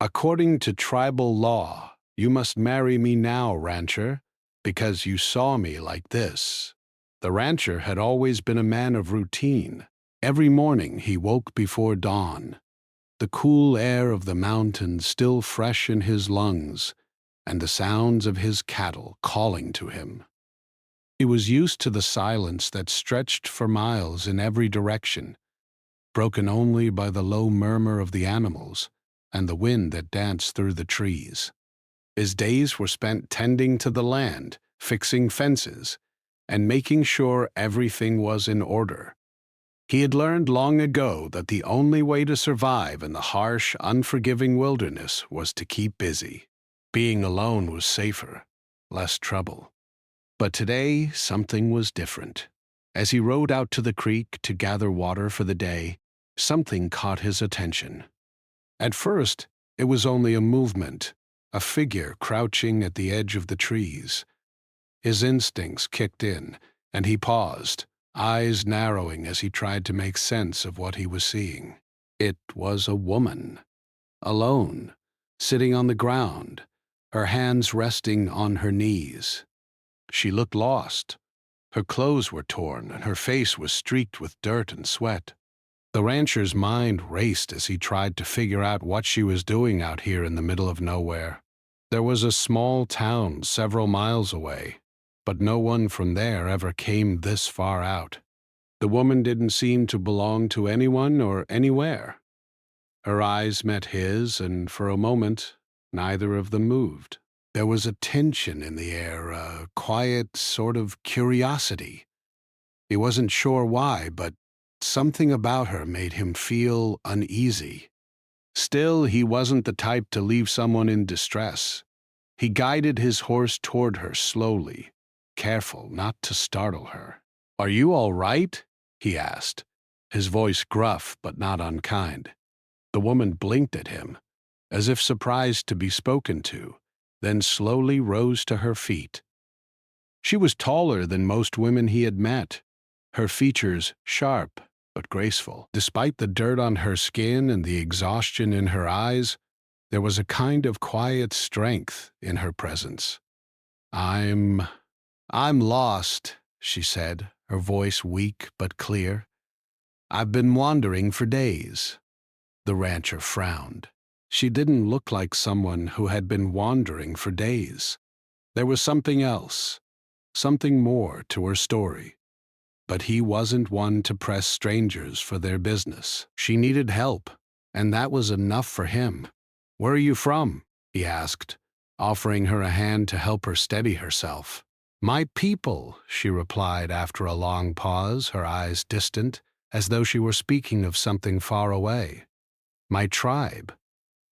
According to tribal law, you must marry me now, rancher, because you saw me like this. The rancher had always been a man of routine. Every morning he woke before dawn, the cool air of the mountains still fresh in his lungs, and the sounds of his cattle calling to him. He was used to the silence that stretched for miles in every direction, broken only by the low murmur of the animals and the wind that danced through the trees. His days were spent tending to the land, fixing fences, and making sure everything was in order. He had learned long ago that the only way to survive in the harsh, unforgiving wilderness was to keep busy. Being alone was safer, less trouble. But today, something was different. As he rode out to the creek to gather water for the day, something caught his attention. At first, it was only a movement, a figure crouching at the edge of the trees. His instincts kicked in, and he paused, eyes narrowing as he tried to make sense of what he was seeing. It was a woman, alone, sitting on the ground, her hands resting on her knees. She looked lost. Her clothes were torn, and her face was streaked with dirt and sweat. The rancher's mind raced as he tried to figure out what she was doing out here in the middle of nowhere. There was a small town several miles away, but no one from there ever came this far out. The woman didn't seem to belong to anyone or anywhere. Her eyes met his, and for a moment, neither of them moved. There was a tension in the air, a quiet sort of curiosity. He wasn't sure why, but something about her made him feel uneasy. Still, he wasn't the type to leave someone in distress. He guided his horse toward her slowly, careful not to startle her. "Are you all right?" he asked, his voice gruff but not unkind. The woman blinked at him, as if surprised to be spoken to, then slowly rose to her feet. She was taller than most women he had met, her features sharp but graceful. Despite the dirt on her skin and the exhaustion in her eyes, there was a kind of quiet strength in her presence. I'm lost," she said, her voice weak but clear. "I've been wandering for days." The rancher frowned. She didn't look like someone who had been wandering for days. There was something else, something more to her story. But he wasn't one to press strangers for their business. She needed help, and that was enough for him. "Where are you from?" he asked, offering her a hand to help her steady herself. "My people," she replied after a long pause, her eyes distant, as though she were speaking of something far away. "My tribe."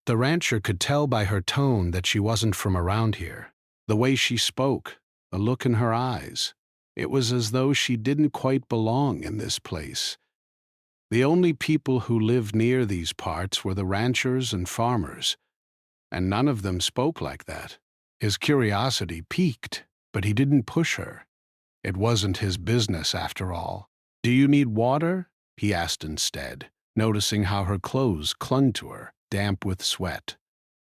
The rancher could tell by her tone that she wasn't from around here. The way she spoke, the look in her eyes, it was as though she didn't quite belong in this place. The only people who lived near these parts were the ranchers and farmers, and none of them spoke like that. His curiosity piqued, but he didn't push her. It wasn't his business after all. "Do you need water?" he asked instead, noticing how her clothes clung to her, damp with sweat.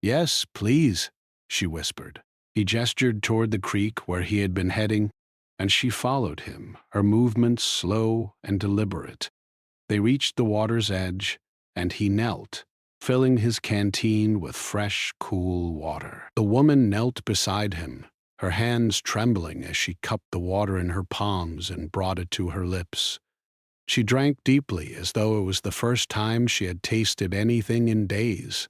"Yes, please," she whispered. He gestured toward the creek where he had been heading, and she followed him, her movements slow and deliberate. They reached the water's edge, and he knelt, filling his canteen with fresh, cool water. The woman knelt beside him, her hands trembling as she cupped the water in her palms and brought it to her lips. She drank deeply, as though it was the first time she had tasted anything in days.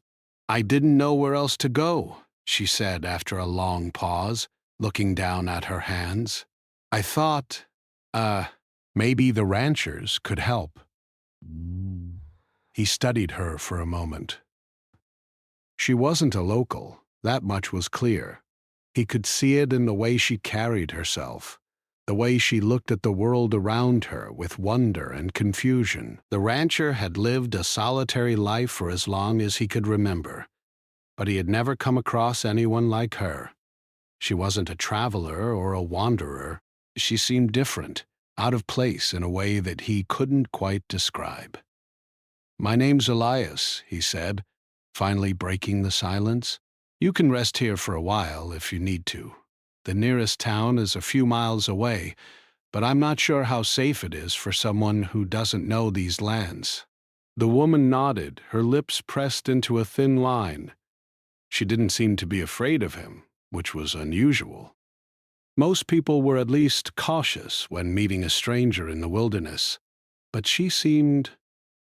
"I didn't know where else to go," she said after a long pause, looking down at her hands. "I thought, maybe the ranchers could help." He studied her for a moment. She wasn't a local, that much was clear. He could see it in the way she carried herself, the way she looked at the world around her with wonder and confusion. The rancher had lived a solitary life for as long as he could remember, but he had never come across anyone like her. She wasn't a traveler or a wanderer. She seemed different, out of place in a way that he couldn't quite describe. "My name's Elias," he said, finally breaking the silence. "You can rest here for a while if you need to. The nearest town is a few miles away, but I'm not sure how safe it is for someone who doesn't know these lands." The woman nodded, her lips pressed into a thin line. She didn't seem to be afraid of him, which was unusual. Most people were at least cautious when meeting a stranger in the wilderness, but she seemed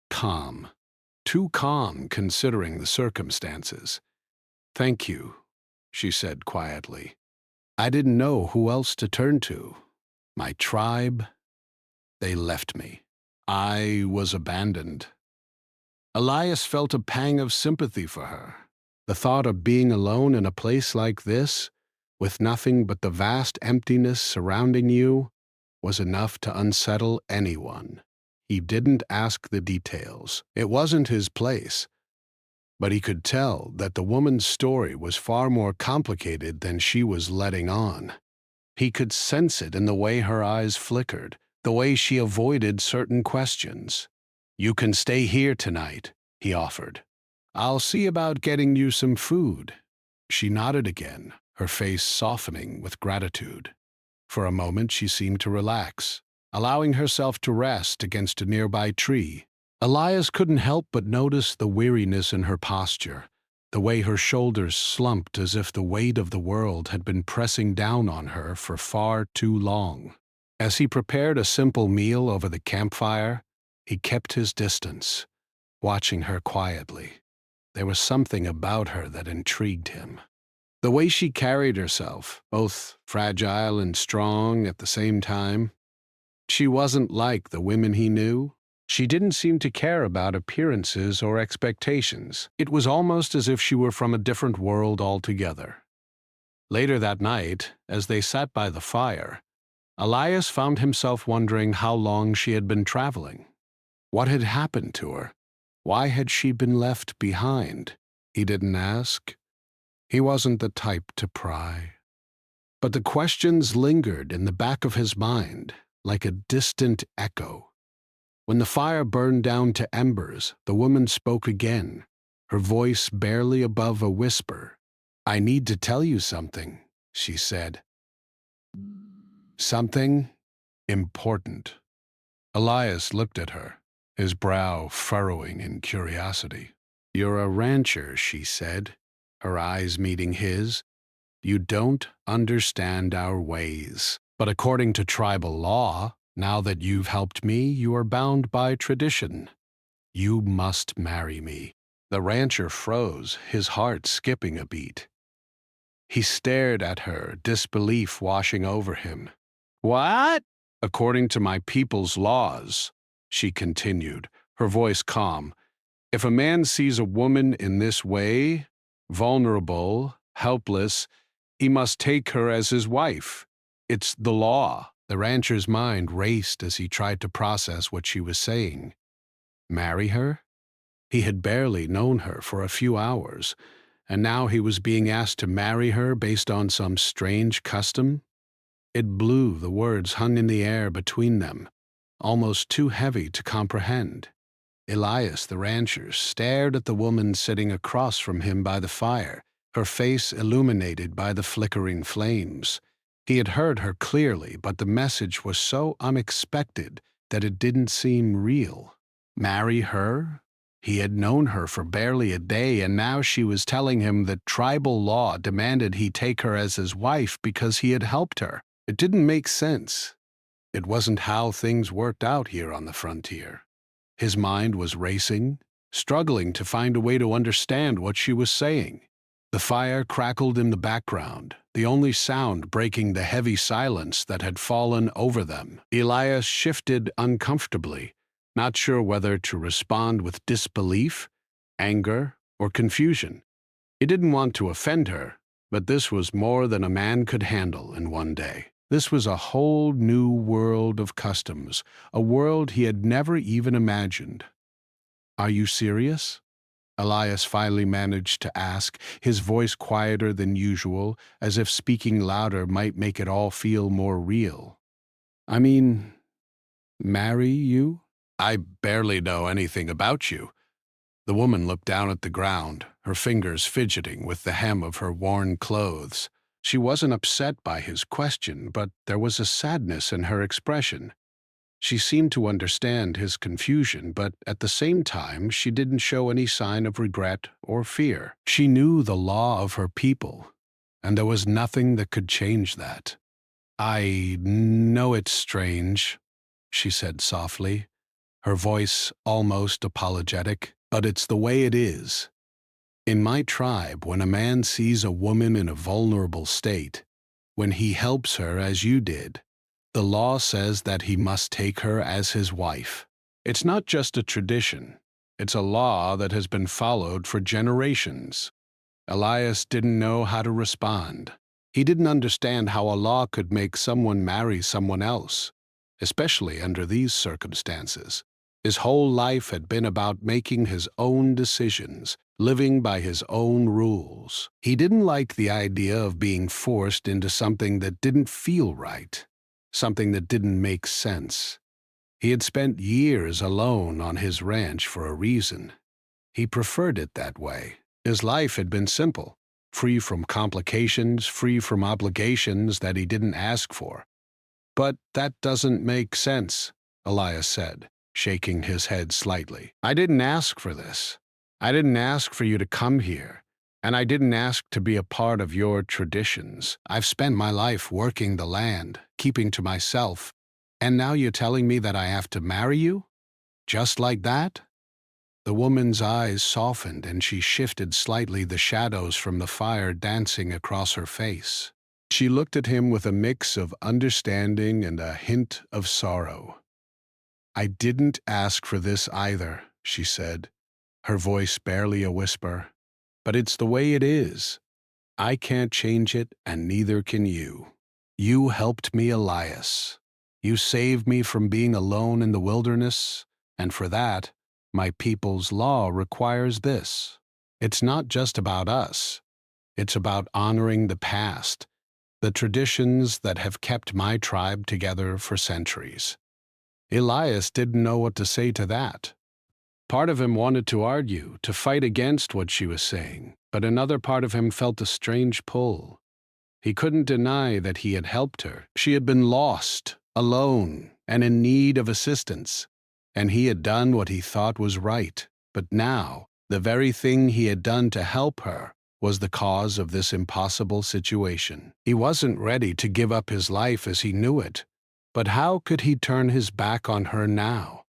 calm. Too calm considering the circumstances. "Thank you," she said quietly. "I didn't know who else to turn to. My tribe, they left me. I was abandoned." Elias felt a pang of sympathy for her. The thought of being alone in a place like this, with nothing but the vast emptiness surrounding you, was enough to unsettle anyone. He didn't ask the details. It wasn't his place. But he could tell that the woman's story was far more complicated than she was letting on. He could sense it in the way her eyes flickered, the way she avoided certain questions. "You can stay here tonight," he offered. "I'll see about getting you some food." She nodded again, her face softening with gratitude. For a moment she seemed to relax, allowing herself to rest against a nearby tree. Elias couldn't help but notice the weariness in her posture, the way her shoulders slumped as if the weight of the world had been pressing down on her for far too long. As he prepared a simple meal over the campfire, he kept his distance, watching her quietly. There was something about her that intrigued him. The way she carried herself, both fragile and strong at the same time. She wasn't like the women he knew. She didn't seem to care about appearances or expectations. It was almost as if she were from a different world altogether. Later that night, as they sat by the fire, Elias found himself wondering how long she had been traveling. What had happened to her? Why had she been left behind? He didn't ask. He wasn't the type to pry. But the questions lingered in the back of his mind, like a distant echo. When the fire burned down to embers, the woman spoke again, her voice barely above a whisper. "I need to tell you something," she said. "Something important." Elias looked at her, his brow furrowing in curiosity. "You're a rancher," she said, her eyes meeting his. "You don't understand our ways. But according to tribal law, now that you've helped me, you are bound by tradition. You must marry me." The rancher froze, his heart skipping a beat. He stared at her, disbelief washing over him. "What?" "According to my people's laws," she continued, her voice calm, "if a man sees a woman in this way, vulnerable, helpless, he must take her as his wife. It's the law." The rancher's mind raced as he tried to process what she was saying. Marry her? He had barely known her for a few hours, and now he was being asked to marry her based on some strange custom? It blew, the words hung in the air between them, almost too heavy to comprehend. Elias, the rancher, stared at the woman sitting across from him by the fire, her face illuminated by the flickering flames. He had heard her clearly, but the message was so unexpected that it didn't seem real. Marry her? He had known her for barely a day, and now she was telling him that tribal law demanded he take her as his wife because he had helped her. It didn't make sense. It wasn't how things worked out here on the frontier. His mind was racing, struggling to find a way to understand what she was saying. The fire crackled in the background, the only sound breaking the heavy silence that had fallen over them. Elias shifted uncomfortably, not sure whether to respond with disbelief, anger, or confusion. He didn't want to offend her, but this was more than a man could handle in one day. This was a whole new world of customs, a world he had never even imagined. "Are you serious?" Elias finally managed to ask, his voice quieter than usual, as if speaking louder might make it all feel more real. "I mean, marry you? I barely know anything about you." The woman looked down at the ground, her fingers fidgeting with the hem of her worn clothes. She wasn't upset by his question, but there was a sadness in her expression. She seemed to understand his confusion, but at the same time, she didn't show any sign of regret or fear. She knew the law of her people, and there was nothing that could change that. "I know it's strange," she said softly, her voice almost apologetic, "but it's the way it is. In my tribe, when a man sees a woman in a vulnerable state, when he helps her as you did, the law says that he must take her as his wife. It's not just a tradition, it's a law that has been followed for generations." Elias didn't know how to respond. He didn't understand how a law could make someone marry someone else, especially under these circumstances. His whole life had been about making his own decisions, living by his own rules. He didn't like the idea of being forced into something that didn't feel right, something that didn't make sense. He had spent years alone on his ranch for a reason. He preferred it that way. His life had been simple, free from complications, free from obligations that he didn't ask for. "But that doesn't make sense," Elias said, shaking his head slightly. "I didn't ask for this. I didn't ask for you to come here, and I didn't ask to be a part of your traditions. I've spent my life working the land, keeping to myself, and now you're telling me that I have to marry you? Just like that?" The woman's eyes softened and she shifted slightly, the shadows from the fire dancing across her face. She looked at him with a mix of understanding and a hint of sorrow. "I didn't ask for this either," she said, her voice barely a whisper. "But it's the way it is. I can't change it, and neither can you. You helped me, Elias. You saved me from being alone in the wilderness, and for that, my people's law requires this. It's not just about us. It's about honoring the past, the traditions that have kept my tribe together for centuries." Elias didn't know what to say to that. Part of him wanted to argue, to fight against what she was saying, but another part of him felt a strange pull. He couldn't deny that he had helped her. She had been lost, alone, and in need of assistance, and he had done what he thought was right. But now, the very thing he had done to help her was the cause of this impossible situation. He wasn't ready to give up his life as he knew it, but how could he turn his back on her now?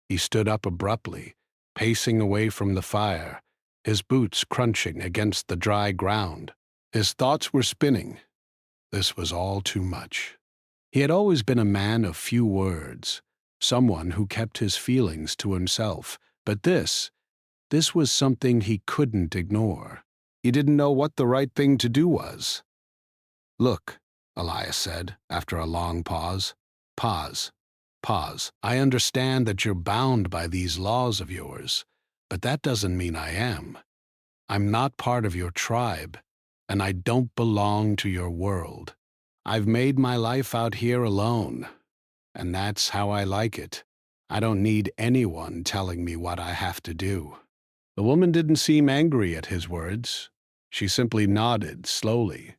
He stood up abruptly, pacing away from the fire, his boots crunching against the dry ground. His thoughts were spinning. This was all too much. He had always been a man of few words, someone who kept his feelings to himself, but this was something he couldn't ignore. He didn't know what the right thing to do was. "Look," Elias said, after a long pause. Pause. "I understand that you're bound by these laws of yours, but that doesn't mean I am. I'm not part of your tribe, and I don't belong to your world. I've made my life out here alone, and that's how I like it. I don't need anyone telling me what I have to do." The woman didn't seem angry at his words. She simply nodded slowly,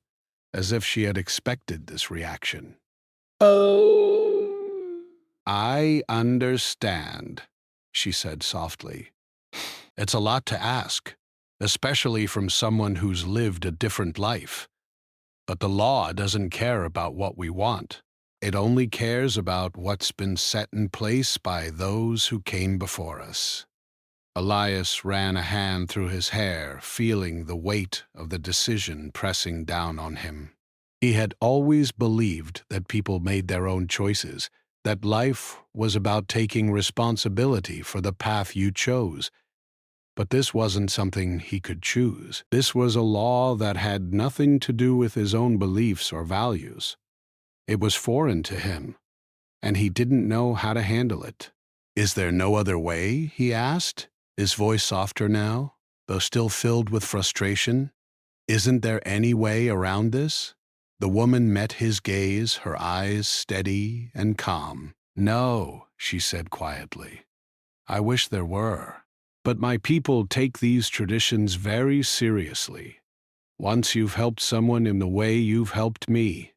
as if she had expected this reaction. "Oh, I understand," she said softly. "It's a lot to ask, especially from someone who's lived a different life. But the law doesn't care about what we want. It only cares about what's been set in place by those who came before us." Elias ran a hand through his hair, feeling the weight of the decision pressing down on him. He had always believed that people made their own choices, that life was about taking responsibility for the path you chose. But this wasn't something he could choose. This was a law that had nothing to do with his own beliefs or values. It was foreign to him, and he didn't know how to handle it. "Is there no other way?" he asked, his voice softer now, though still filled with frustration. "Isn't there any way around this?" The woman met his gaze, her eyes steady and calm. "No," she said quietly. "I wish there were. But my people take these traditions very seriously. Once you've helped someone in the way you've helped me,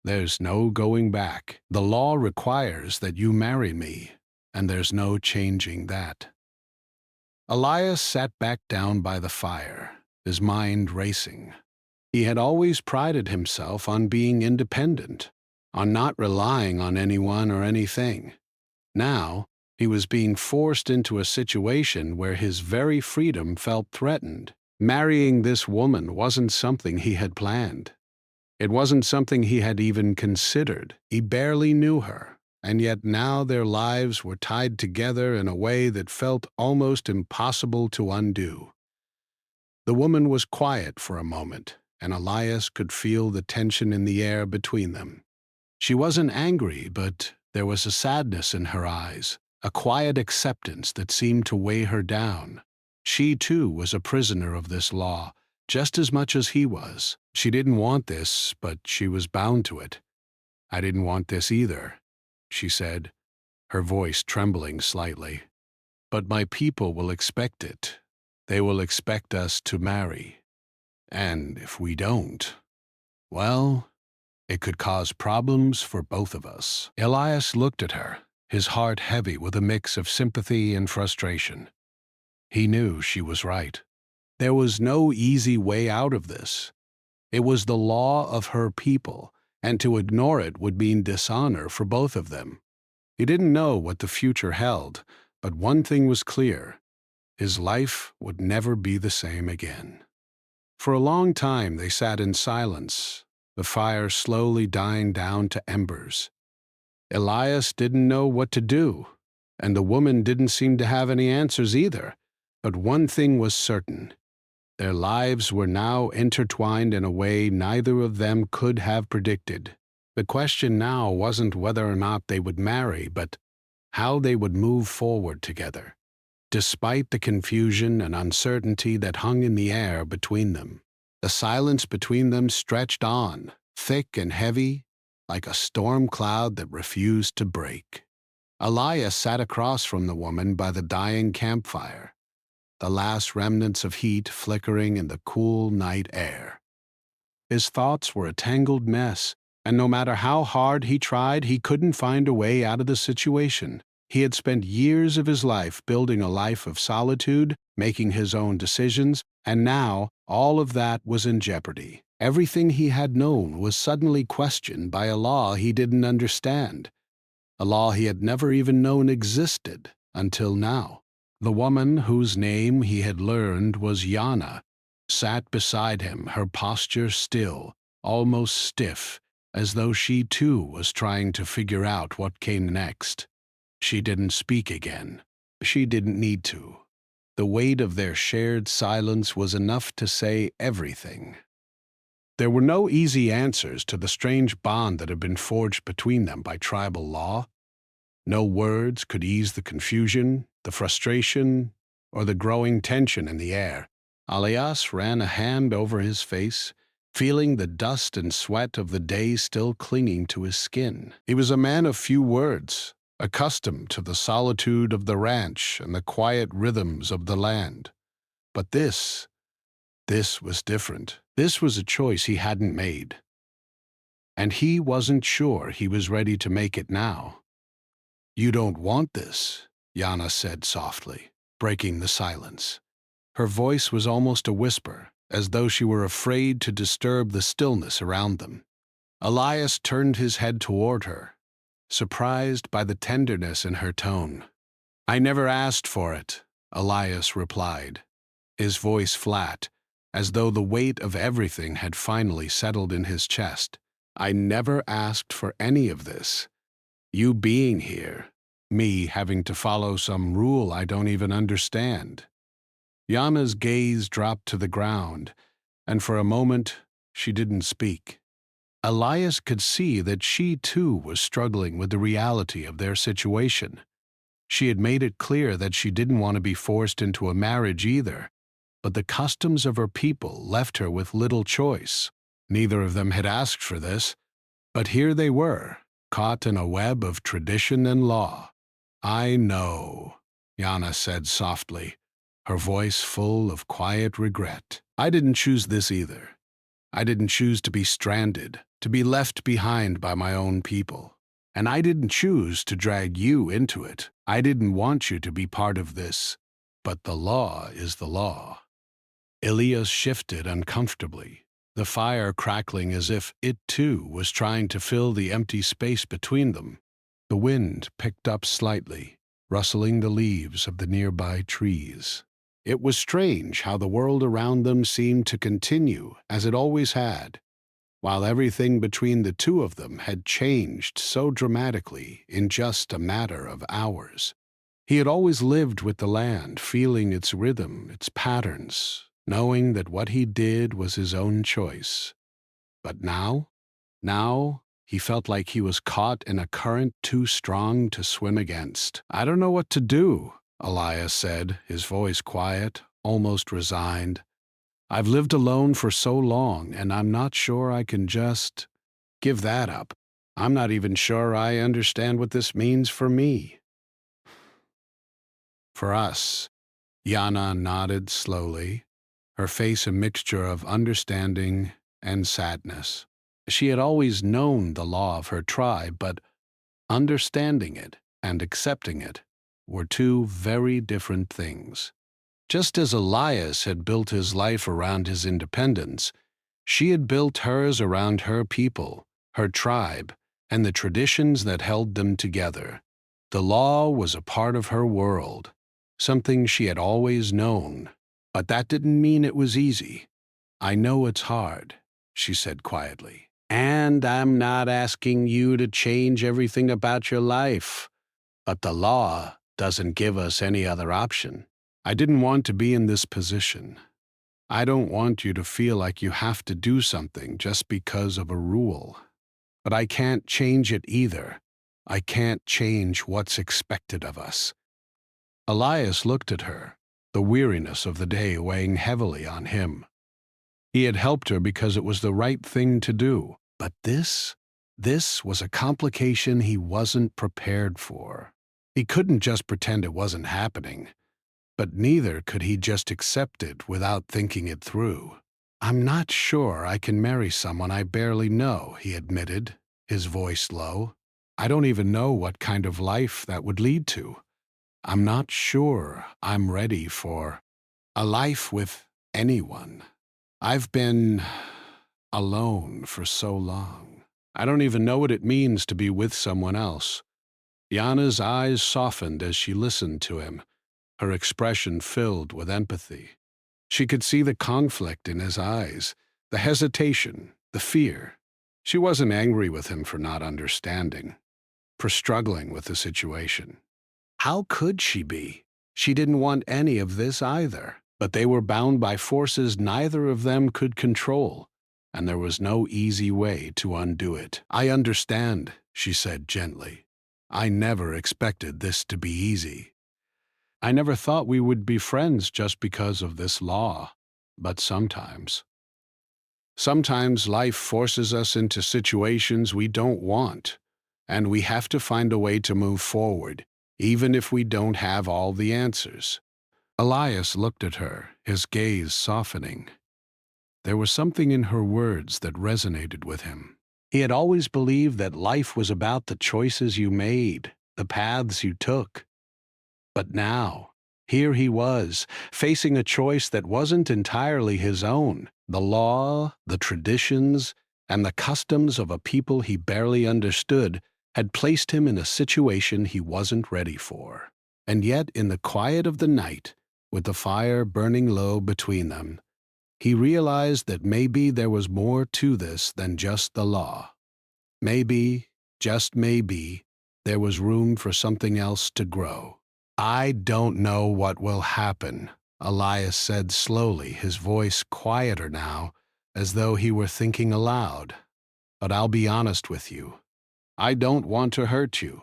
there's no going back. The law requires that you marry me, and there's no changing that. Elias sat back down by the fire, his mind racing. He had always prided himself on being independent, on not relying on anyone or anything. Now, he was being forced into a situation where his very freedom felt threatened. Marrying this woman wasn't something he had planned. It wasn't something he had even considered. He barely knew her, and yet now their lives were tied together in a way that felt almost impossible to undo. The woman was quiet for a moment, and Elias could feel the tension in the air between them. She wasn't angry, but there was a sadness in her eyes, a quiet acceptance that seemed to weigh her down. She, too, was a prisoner of this law, just as much as he was. She didn't want this, but she was bound to it. "I didn't want this either," she said, her voice trembling slightly. "But my people will expect it. They will expect us to marry. And if we don't, well, it could cause problems for both of us." Elias looked at her, his heart heavy with a mix of sympathy and frustration. He knew she was right. There was no easy way out of this. It was the law of her people, and to ignore it would mean dishonor for both of them. He didn't know what the future held, but one thing was clear: his life would never be the same again. For a long time they sat in silence, the fire slowly dying down to embers. Elias didn't know what to do, and the woman didn't seem to have any answers either. But one thing was certain: their lives were now intertwined in a way neither of them could have predicted. The question now wasn't whether or not they would marry, but how they would move forward together, despite the confusion and uncertainty that hung in the air between them. The silence between them stretched on, thick and heavy, like a storm cloud that refused to break. Elias sat across from the woman by the dying campfire, the last remnants of heat flickering in the cool night air. His thoughts were a tangled mess, and no matter how hard he tried, he couldn't find a way out of the situation. He had spent years of his life building a life of solitude, making his own decisions, and now all of that was in jeopardy. Everything he had known was suddenly questioned by a law he didn't understand, a law he had never even known existed until now. The woman whose name he had learned was Yana sat beside him, her posture still, almost stiff, as though she too was trying to figure out what came next. She didn't speak again. She didn't need to. The weight of their shared silence was enough to say everything. There were no easy answers to the strange bond that had been forged between them by tribal law. No words could ease the confusion, the frustration, or the growing tension in the air. Elias ran a hand over his face, feeling the dust and sweat of the day still clinging to his skin. He was a man of few words, accustomed to the solitude of the ranch and the quiet rhythms of the land. But this was different. This was a choice he hadn't made. And he wasn't sure he was ready to make it now. "You don't want this," Yana said softly, breaking the silence. Her voice was almost a whisper, as though she were afraid to disturb the stillness around them. Elias turned his head toward her, surprised by the tenderness in her tone. "I never asked for it," Elias replied, his voice flat, as though the weight of everything had finally settled in his chest. "I never asked for any of this. You being here, me having to follow some rule I don't even understand." Yana's gaze dropped to the ground, and for a moment she didn't speak. Elias could see that she too was struggling with the reality of their situation. She had made it clear that she didn't want to be forced into a marriage either, but the customs of her people left her with little choice. Neither of them had asked for this, but here they were, caught in a web of tradition and law. "I know," Yana said softly, her voice full of quiet regret. "I didn't choose this either. I didn't choose to be stranded, to be left behind by my own people. And I didn't choose to drag you into it. I didn't want you to be part of this. But the law is the law." Elias shifted uncomfortably, the fire crackling as if it too was trying to fill the empty space between them. The wind picked up slightly, rustling the leaves of the nearby trees. It was strange how the world around them seemed to continue as it always had, while everything between the two of them had changed so dramatically in just a matter of hours. He had always lived with the land, feeling its rhythm, its patterns, knowing that what he did was his own choice. But now, he felt like he was caught in a current too strong to swim against. "I don't know what to do," Elias said, his voice quiet, almost resigned. "I've lived alone for so long, and I'm not sure I can just give that up. I'm not even sure I understand what this means for me." "For us," Yana nodded slowly, her face a mixture of understanding and sadness. She had always known the law of her tribe, but understanding it and accepting it were two very different things. Just as Elias had built his life around his independence, she had built hers around her people, her tribe, and the traditions that held them together. The law was a part of her world, something she had always known, but that didn't mean it was easy. "I know it's hard," she said quietly. "And I'm not asking you to change everything about your life, but the law doesn't give us any other option. I didn't want to be in this position. I don't want you to feel like you have to do something just because of a rule. But I can't change it either. I can't change what's expected of us." Elias looked at her, the weariness of the day weighing heavily on him. He had helped her because it was the right thing to do, but this was a complication he wasn't prepared for. He couldn't just pretend it wasn't happening, but neither could he just accept it without thinking it through. "I'm not sure I can marry someone I barely know," he admitted, his voice low. "I don't even know what kind of life that would lead to. I'm not sure I'm ready for a life with anyone. I've been alone for so long. I don't even know what it means to be with someone else." Yana's eyes softened as she listened to him, her expression filled with empathy. She could see the conflict in his eyes, the hesitation, the fear. She wasn't angry with him for not understanding, for struggling with the situation. How could she be? She didn't want any of this either, but they were bound by forces neither of them could control, and there was no easy way to undo it. "I understand," she said gently. "I never expected this to be easy. I never thought we would be friends just because of this law. But sometimes life forces us into situations we don't want, and we have to find a way to move forward, even if we don't have all the answers." Elias looked at her, his gaze softening. There was something in her words that resonated with him. He had always believed that life was about the choices you made, the paths you took. But now, here he was, facing a choice that wasn't entirely his own. The law, the traditions, and the customs of a people he barely understood had placed him in a situation he wasn't ready for. And yet, in the quiet of the night, with the fire burning low between them, he realized that maybe there was more to this than just the law. Maybe, just maybe, there was room for something else to grow. "I don't know what will happen," Elias said slowly, his voice quieter now, as though he were thinking aloud. "But I'll be honest with you. I don't want to hurt you.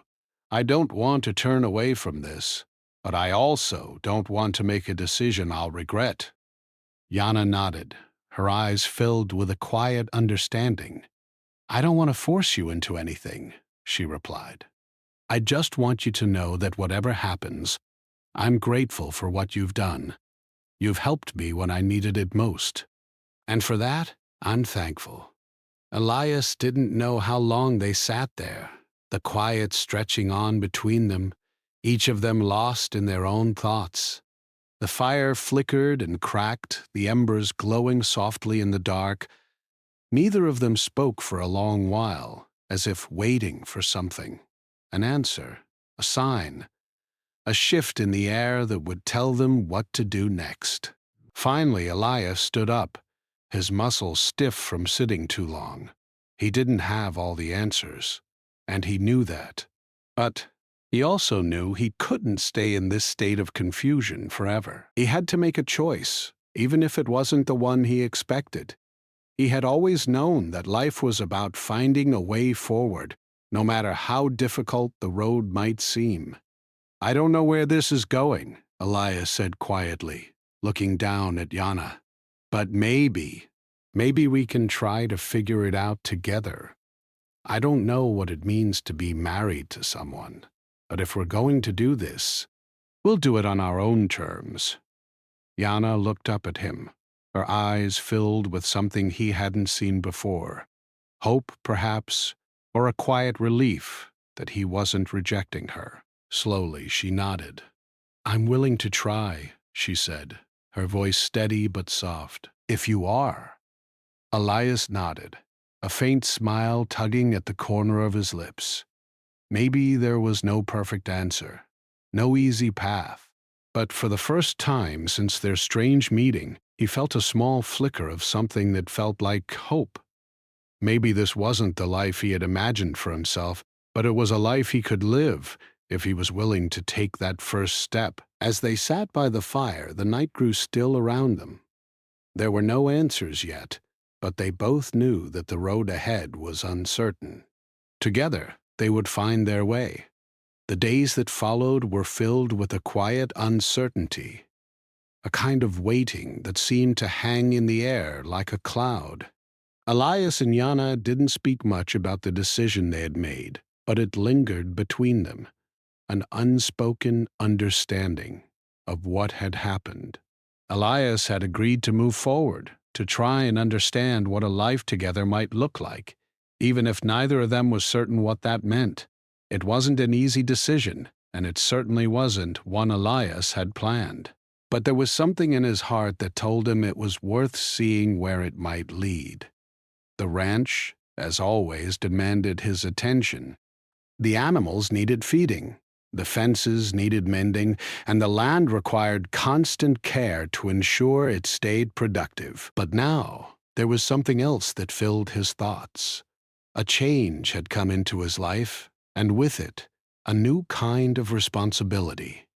I don't want to turn away from this, but I also don't want to make a decision I'll regret." Yana nodded, her eyes filled with a quiet understanding. "I don't want to force you into anything," she replied. "I just want you to know that whatever happens, I'm grateful for what you've done. You've helped me when I needed it most. And for that, I'm thankful." Elias didn't know how long they sat there, the quiet stretching on between them, each of them lost in their own thoughts. The fire flickered and cracked, the embers glowing softly in the dark. Neither of them spoke for a long while, as if waiting for something. An answer, a sign, a shift in the air that would tell them what to do next. Finally, Elias stood up, his muscles stiff from sitting too long. He didn't have all the answers, and he knew that. But he also knew he couldn't stay in this state of confusion forever. He had to make a choice, even if it wasn't the one he expected. He had always known that life was about finding a way forward, no matter how difficult the road might seem. "I don't know where this is going," Elias said quietly, looking down at Yana. "But maybe we can try to figure it out together. I don't know what it means to be married to someone, but if we're going to do this, we'll do it on our own terms." Yana looked up at him, her eyes filled with something he hadn't seen before. Hope, perhaps, or a quiet relief that he wasn't rejecting her. Slowly, she nodded. "I'm willing to try," she said, her voice steady but soft. "If you are." Elias nodded, a faint smile tugging at the corner of his lips. Maybe there was no perfect answer, no easy path, but for the first time since their strange meeting, he felt a small flicker of something that felt like hope. Maybe this wasn't the life he had imagined for himself, but it was a life he could live if he was willing to take that first step. As they sat by the fire, the night grew still around them. There were no answers yet, but they both knew that the road ahead was uncertain. Together, they would find their way. The days that followed were filled with a quiet uncertainty, a kind of waiting that seemed to hang in the air like a cloud. Elias and Yana didn't speak much about the decision they had made, but it lingered between them, an unspoken understanding of what had happened. Elias had agreed to move forward, to try and understand what a life together might look like, even if neither of them was certain what that meant. It wasn't an easy decision, and it certainly wasn't one Elias had planned. But there was something in his heart that told him it was worth seeing where it might lead. The ranch, as always, demanded his attention. The animals needed feeding, the fences needed mending, and the land required constant care to ensure it stayed productive. But now, there was something else that filled his thoughts. A change had come into his life, and with it, a new kind of responsibility,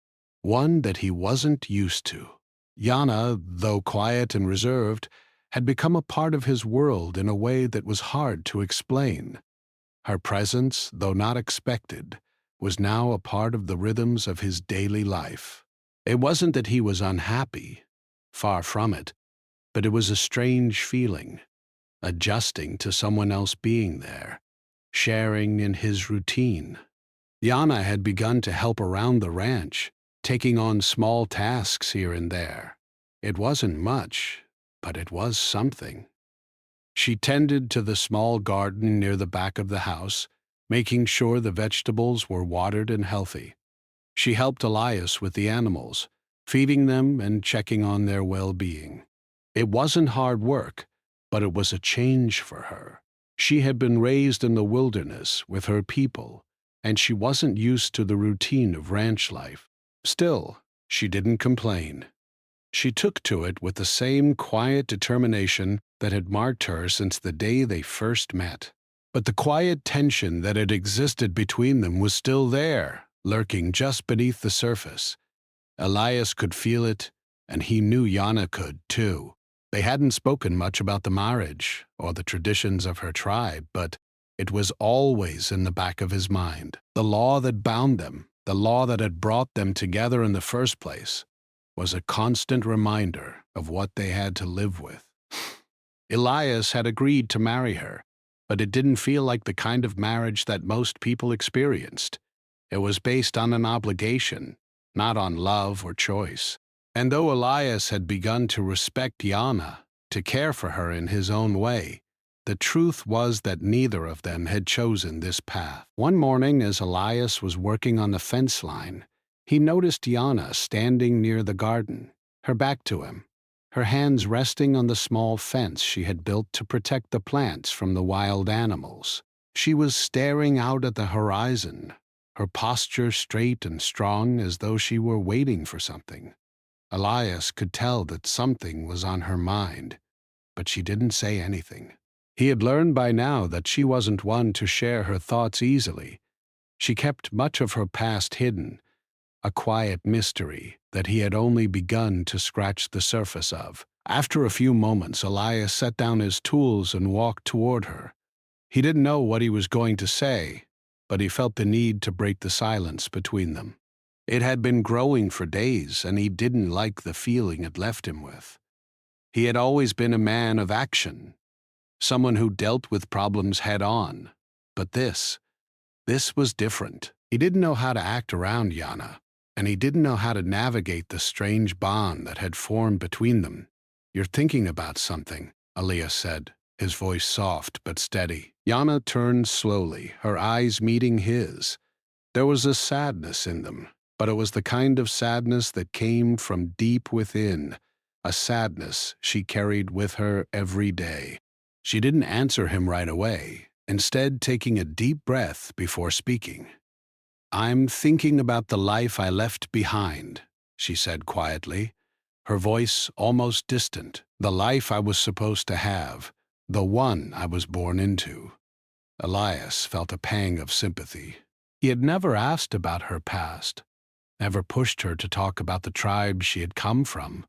one that he wasn't used to. Yana, though quiet and reserved, had become a part of his world in a way that was hard to explain. Her presence, though not expected, was now a part of the rhythms of his daily life. It wasn't that he was unhappy, far from it, but it was a strange feeling, adjusting to someone else being there, sharing in his routine. Yana had begun to help around the ranch, taking on small tasks here and there. It wasn't much, but it was something. She tended to the small garden near the back of the house, making sure the vegetables were watered and healthy. She helped Elias with the animals, feeding them and checking on their well-being. It wasn't hard work, but it was a change for her. She had been raised in the wilderness with her people, and she wasn't used to the routine of ranch life. Still, she didn't complain. She took to it with the same quiet determination that had marked her since the day they first met. But the quiet tension that had existed between them was still there, lurking just beneath the surface. Elias could feel it, and he knew Yana could, too. They hadn't spoken much about the marriage or the traditions of her tribe, but it was always in the back of his mind. The law that bound them, the law that had brought them together in the first place, was a constant reminder of what they had to live with. Elias had agreed to marry her, but it didn't feel like the kind of marriage that most people experienced. It was based on an obligation, not on love or choice. And though Elias had begun to respect Yana, to care for her in his own way, the truth was that neither of them had chosen this path. One morning, as Elias was working on the fence line, he noticed Yana standing near the garden, her back to him, her hands resting on the small fence she had built to protect the plants from the wild animals. She was staring out at the horizon, her posture straight and strong as though she were waiting for something. Elias could tell that something was on her mind, but she didn't say anything. He had learned by now that she wasn't one to share her thoughts easily. She kept much of her past hidden, a quiet mystery that he had only begun to scratch the surface of. After a few moments, Elias set down his tools and walked toward her. He didn't know what he was going to say, but he felt the need to break the silence between them. It had been growing for days, and he didn't like the feeling it left him with. He had always been a man of action, someone who dealt with problems head on. But this was different. He didn't know how to act around Yana, and he didn't know how to navigate the strange bond that had formed between them. "You're thinking about something," Elias said, his voice soft but steady. Yana turned slowly, her eyes meeting his. There was a sadness in them, but it was the kind of sadness that came from deep within, a sadness she carried with her every day. She didn't answer him right away, instead taking a deep breath before speaking. "I'm thinking about the life I left behind," she said quietly, her voice almost distant. "The life I was supposed to have, the one I was born into." Elias felt a pang of sympathy. He had never asked about her past, never pushed her to talk about the tribe she had come from.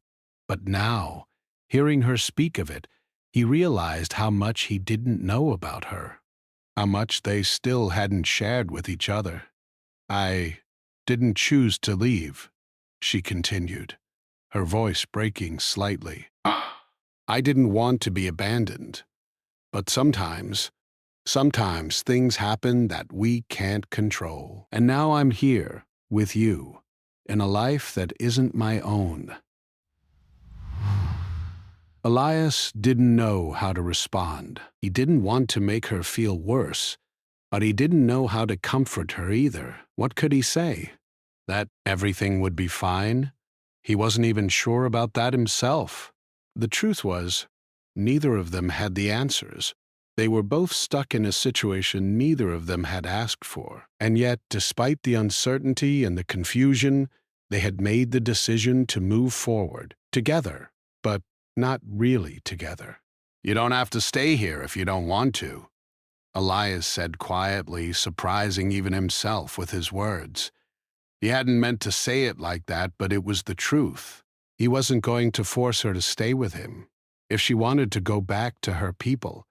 But now, hearing her speak of it, he realized how much he didn't know about her, how much they still hadn't shared with each other. "I didn't choose to leave," she continued, her voice breaking slightly. "I didn't want to be abandoned. But sometimes things happen that we can't control. And now I'm here, with you, in a life that isn't my own." Elias didn't know how to respond. He didn't want to make her feel worse, but he didn't know how to comfort her either. What could he say? That everything would be fine? He wasn't even sure about that himself. The truth was, neither of them had the answers. They were both stuck in a situation neither of them had asked for. And yet, despite the uncertainty and the confusion, they had made the decision to move forward, together, but not really together. "You don't have to stay here if you don't want to," Elias said quietly, surprising even himself with his words. He hadn't meant to say it like that, but it was the truth. He wasn't going to force her to stay with him. If she wanted to go back to her people,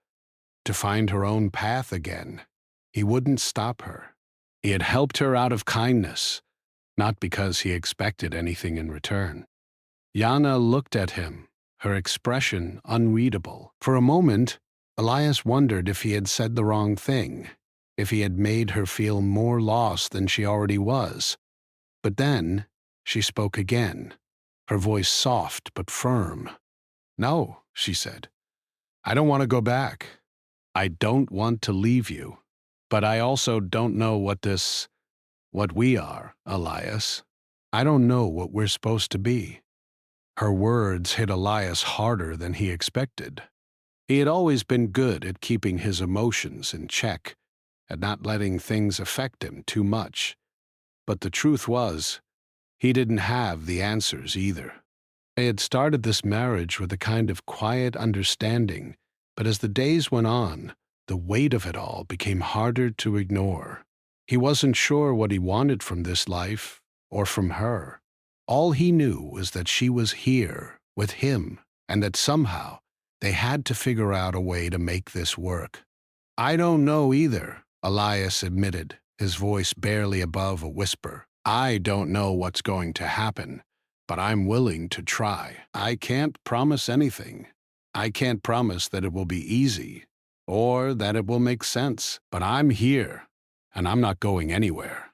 to find her own path again, he wouldn't stop her. He had helped her out of kindness, not because he expected anything in return. Yana looked at him, her expression unreadable. For a moment, Elias wondered if he had said the wrong thing, if he had made her feel more lost than she already was. But then she spoke again, her voice soft but firm. "No," she said. "I don't want to go back. I don't want to leave you. But I also don't know what we are, Elias. I don't know what we're supposed to be." Her words hit Elias harder than he expected. He had always been good at keeping his emotions in check, at not letting things affect him too much. But the truth was, he didn't have the answers either. They had started this marriage with a kind of quiet understanding, but as the days went on, the weight of it all became harder to ignore. He wasn't sure what he wanted from this life or from her. All he knew was that she was here with him and that somehow they had to figure out a way to make this work. "I don't know either," Elias admitted, his voice barely above a whisper. "I don't know what's going to happen, but I'm willing to try. I can't promise anything. I can't promise that it will be easy or that it will make sense, but I'm here, and I'm not going anywhere."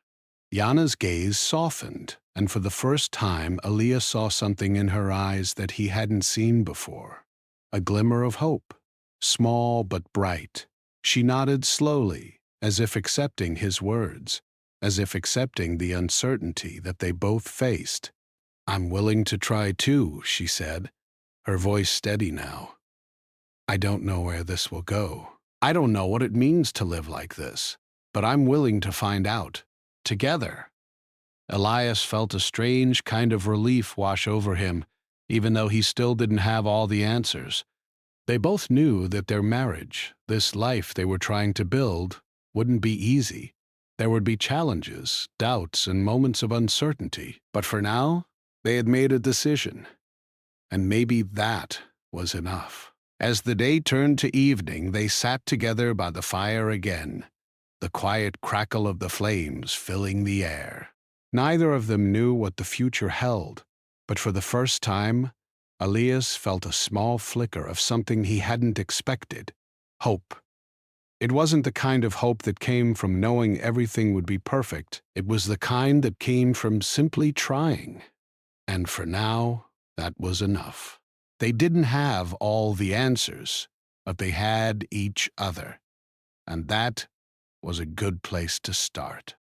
Yana's gaze softened, and for the first time, Aaliyah saw something in her eyes that he hadn't seen before. A glimmer of hope, small but bright. She nodded slowly, as if accepting his words, as if accepting the uncertainty that they both faced. "I'm willing to try too," she said, her voice steady now. "I don't know where this will go. I don't know what it means to live like this, but I'm willing to find out. Together." Elias felt a strange kind of relief wash over him, even though he still didn't have all the answers. They both knew that their marriage, this life they were trying to build, wouldn't be easy. There would be challenges, doubts, and moments of uncertainty. But for now, they had made a decision, and maybe that was enough. As the day turned to evening, they sat together by the fire again, the quiet crackle of the flames filling the air. Neither of them knew what the future held, but for the first time, Elias felt a small flicker of something he hadn't expected: hope. It wasn't the kind of hope that came from knowing everything would be perfect. It was the kind that came from simply trying. And for now, that was enough. They didn't have all the answers, but they had each other. And that was a good place to start.